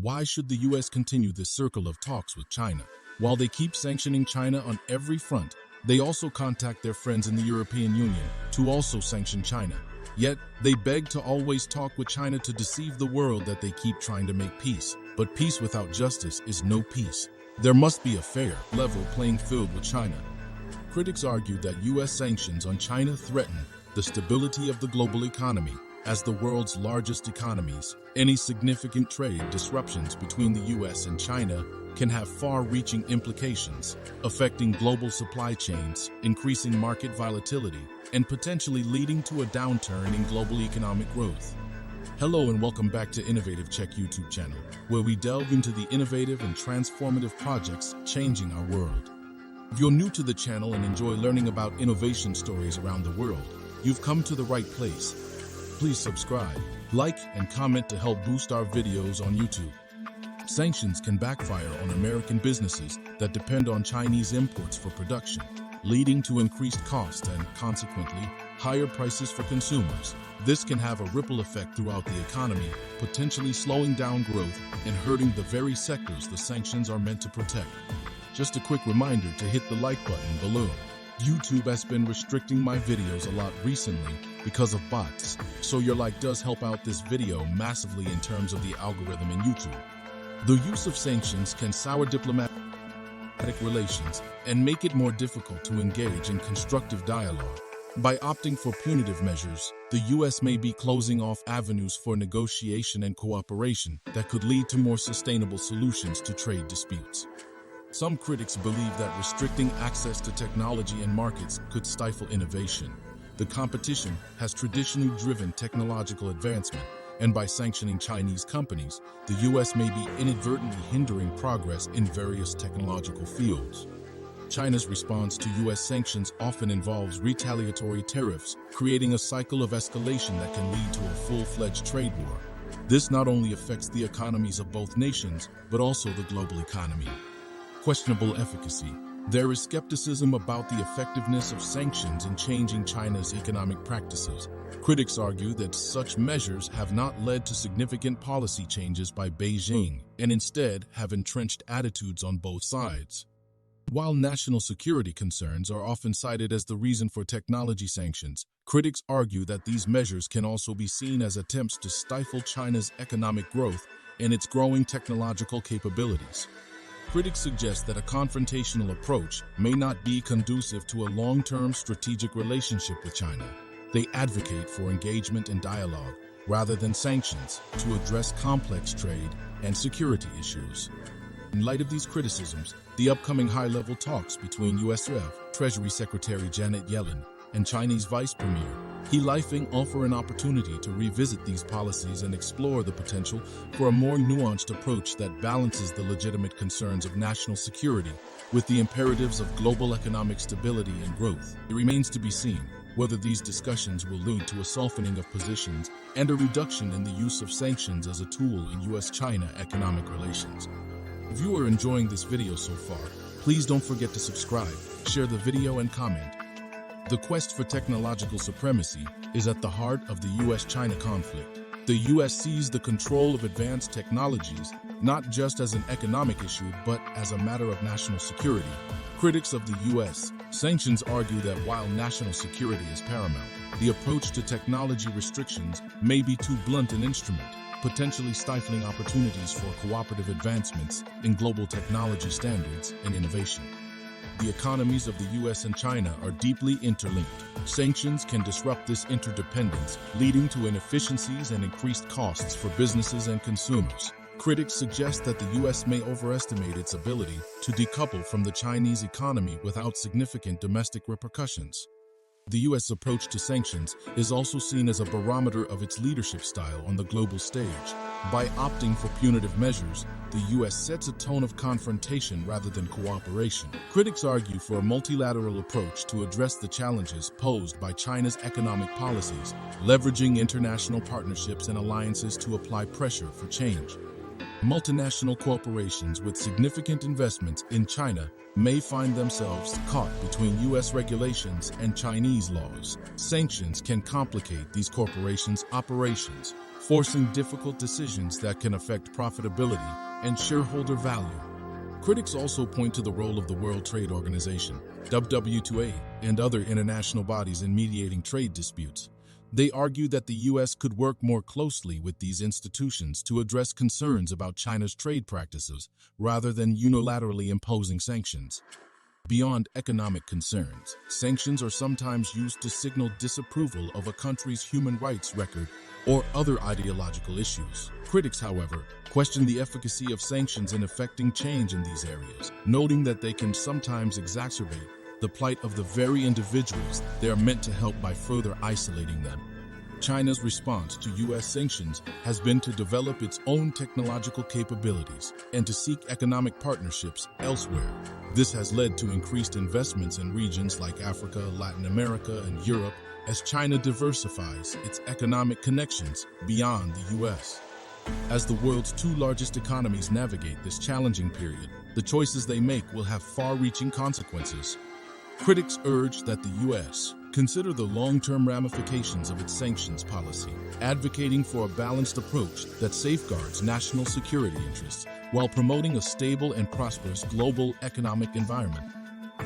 Why should the U.S. continue this circle of talks with China? While they keep sanctioning China on every front, they also contact their friends in the European Union to also sanction China. Yet, they beg to always talk with China to deceive the world that they keep trying to make peace. But peace without justice is no peace. There must be a fair, level playing field with China. Critics argue that U.S. sanctions on China threaten the stability of the global economy. As the world's largest economies, any significant trade disruptions between the U.S. and China can have far-reaching implications, affecting global supply chains, increasing market volatility, and potentially leading to a downturn in global economic growth. Hello and welcome back to Innovative Check YouTube channel, where we delve into the innovative and transformative projects changing our world. If you're new to the channel and enjoy learning about innovation stories around the world, you've come to the right place. Please subscribe, like, and comment to help boost our videos on YouTube. Sanctions can backfire on American businesses that depend on Chinese imports for production, leading to increased costs and, consequently, higher prices for consumers. This can have a ripple effect throughout the economy, potentially slowing down growth and hurting the very sectors the sanctions are meant to protect. Just a quick reminder to hit the like button below. YouTube has been restricting my videos a lot recently because of bots, so your like does help out this video massively in terms of the algorithm in YouTube. The use of sanctions can sour diplomatic relations and make it more difficult to engage in constructive dialogue. By opting for punitive measures, the U.S. may be closing off avenues for negotiation and cooperation that could lead to more sustainable solutions to trade disputes. Some critics believe that restricting access to technology and markets could stifle innovation. The competition has traditionally driven technological advancement, and by sanctioning Chinese companies, the U.S. may be inadvertently hindering progress in various technological fields. China's response to U.S. sanctions often involves retaliatory tariffs, creating a cycle of escalation that can lead to a full-fledged trade war. This not only affects the economies of both nations, but also the global economy. Questionable efficacy. There is skepticism about the effectiveness of sanctions in changing China's economic practices. Critics argue that such measures have not led to significant policy changes by Beijing and instead have entrenched attitudes on both sides. While national security concerns are often cited as the reason for technology sanctions, critics argue that these measures can also be seen as attempts to stifle China's economic growth and its growing technological capabilities. Critics suggest that a confrontational approach may not be conducive to a long-term strategic relationship with China. They advocate for engagement and dialogue, rather than sanctions, to address complex trade and security issues. In light of these criticisms, the upcoming high-level talks between U.S. Treasury Secretary Janet Yellen and Chinese Vice Premier He Lifeng offer an opportunity to revisit these policies and explore the potential for a more nuanced approach that balances the legitimate concerns of national security with the imperatives of global economic stability and growth. It remains to be seen whether these discussions will lead to a softening of positions and a reduction in the use of sanctions as a tool in U.S. China economic relations. If you are enjoying this video so far, please don't forget to subscribe, share the video, and comment. The quest for technological supremacy is at the heart of the U.S. China conflict. The U.S. sees the control of advanced technologies not just as an economic issue, but as a matter of national security. Critics of the U.S. sanctions argue that while national security is paramount, the approach to technology restrictions may be too blunt an instrument, potentially stifling opportunities for cooperative advancements in global technology standards and innovation. The economies of the U.S. and China are deeply interlinked. Sanctions can disrupt this interdependence, leading to inefficiencies and increased costs for businesses and consumers. Critics suggest that the U.S. may overestimate its ability to decouple from the Chinese economy without significant domestic repercussions. The U.S. approach to sanctions is also seen as a barometer of its leadership style on the global stage. By opting for punitive measures, the U.S. sets a tone of confrontation rather than cooperation. Critics argue for a multilateral approach to address the challenges posed by China's economic policies, leveraging international partnerships and alliances to apply pressure for change. Multinational corporations with significant investments in China may find themselves caught between U.S. regulations and Chinese laws. Sanctions can complicate these corporations' operations, forcing difficult decisions that can affect profitability and shareholder value. Critics also point to the role of the World Trade Organization, WTO, and other international bodies in mediating trade disputes. They argue that the U.S. could work more closely with these institutions to address concerns about China's trade practices rather than unilaterally imposing sanctions. Beyond economic concerns, sanctions are sometimes used to signal disapproval of a country's human rights record or other ideological issues. Critics, however, question the efficacy of sanctions in effecting change in these areas, noting that they can sometimes exacerbate the plight of the very individuals they are meant to help by further isolating them. China's response to U.S. sanctions has been to develop its own technological capabilities and to seek economic partnerships elsewhere. This has led to increased investments in regions like Africa, Latin America, and Europe as China diversifies its economic connections beyond the U.S. As the world's two largest economies navigate this challenging period, the choices they make will have far-reaching consequences. Critics urge that the U.S. consider the long-term ramifications of its sanctions policy, advocating for a balanced approach that safeguards national security interests while promoting a stable and prosperous global economic environment.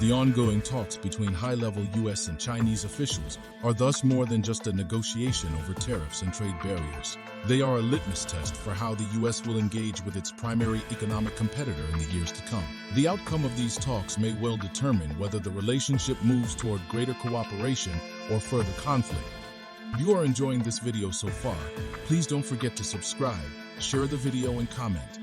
The ongoing talks between high-level U.S. and Chinese officials are thus more than just a negotiation over tariffs and trade barriers. They are a litmus test for how the U.S. will engage with its primary economic competitor in the years to come. The outcome of these talks may well determine whether the relationship moves toward greater cooperation or further conflict. If you are enjoying this video so far, please don't forget to subscribe, share the video, and comment.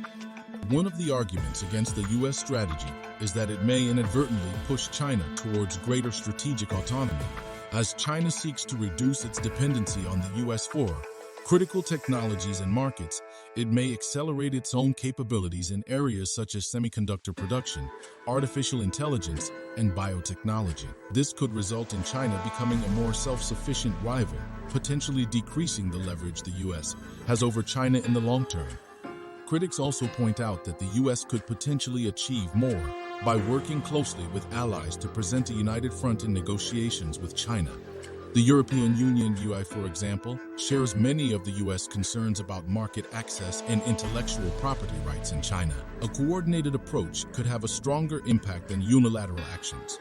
One of the arguments against the U.S. strategy is that it may inadvertently push China towards greater strategic autonomy. As China seeks to reduce its dependency on the U.S. for critical technologies and markets, it may accelerate its own capabilities in areas such as semiconductor production, artificial intelligence, and biotechnology. This could result in China becoming a more self-sufficient rival, potentially decreasing the leverage the U.S. has over China in the long term. Critics also point out that the U.S. could potentially achieve more by working closely with allies to present a united front in negotiations with China. The European Union, UI, for example, shares many of the U.S. concerns about market access and intellectual property rights in China. A coordinated approach could have a stronger impact than unilateral actions.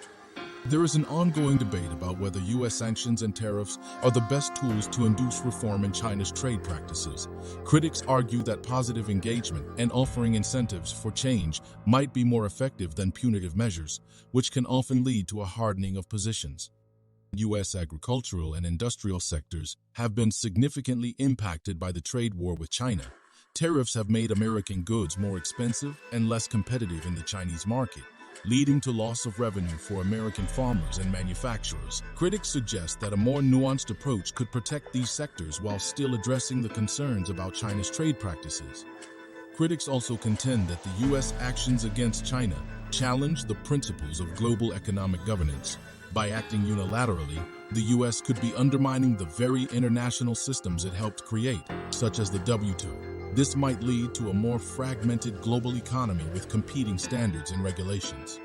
There is an ongoing debate about whether U.S. sanctions and tariffs are the best tools to induce reform in China's trade practices. Critics argue that positive engagement and offering incentives for change might be more effective than punitive measures, which can often lead to a hardening of positions. U.S. agricultural and industrial sectors have been significantly impacted by the trade war with China. Tariffs have made American goods more expensive and less competitive in the Chinese market, leading to loss of revenue for American farmers and manufacturers. Critics suggest that a more nuanced approach could protect these sectors while still addressing the concerns about China's trade practices. Critics also contend that the U.S. actions against China challenge the principles of global economic governance. By acting unilaterally, the U.S. could be undermining the very international systems it helped create, such as the WTO. This might lead to a more fragmented global economy with competing standards and regulations.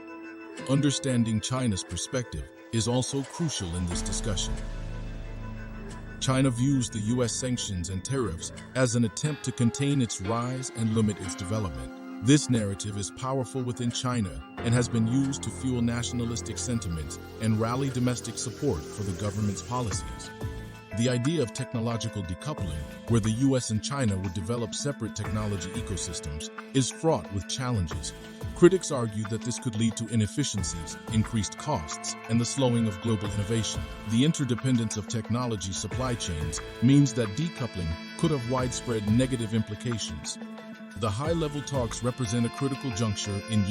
Understanding China's perspective is also crucial in this discussion. China views the U.S. sanctions and tariffs as an attempt to contain its rise and limit its development. This narrative is powerful within China and has been used to fuel nationalistic sentiments and rally domestic support for the government's policies. The idea of technological decoupling, where the U.S. and China would develop separate technology ecosystems, is fraught with challenges. Critics argue that this could lead to inefficiencies, increased costs, and the slowing of global innovation. The interdependence of technology supply chains means that decoupling could have widespread negative implications. The high-level talks represent a critical juncture in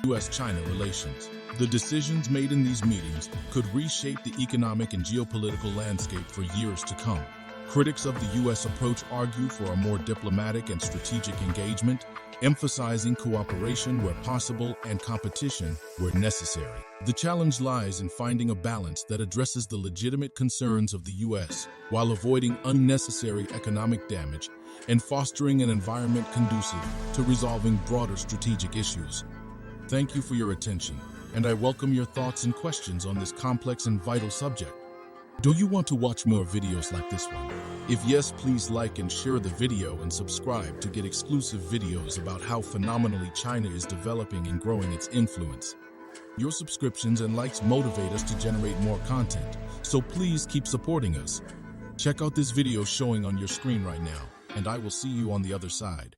U.S. China relations. The decisions made in these meetings could reshape the economic and geopolitical landscape for years to come. Critics of the U.S. approach argue for a more diplomatic and strategic engagement, emphasizing cooperation where possible and competition where necessary. The challenge lies in finding a balance that addresses the legitimate concerns of the U.S. while avoiding unnecessary economic damage and fostering an environment conducive to resolving broader strategic issues. Thank you for your attention, and I welcome your thoughts and questions on this complex and vital subject. Do you want to watch more videos like this one? If yes, please like and share the video and subscribe to get exclusive videos about how phenomenally China is developing and growing its influence. Your subscriptions and likes motivate us to generate more content, so please keep supporting us. Check out this video showing on your screen right now, and I will see you on the other side.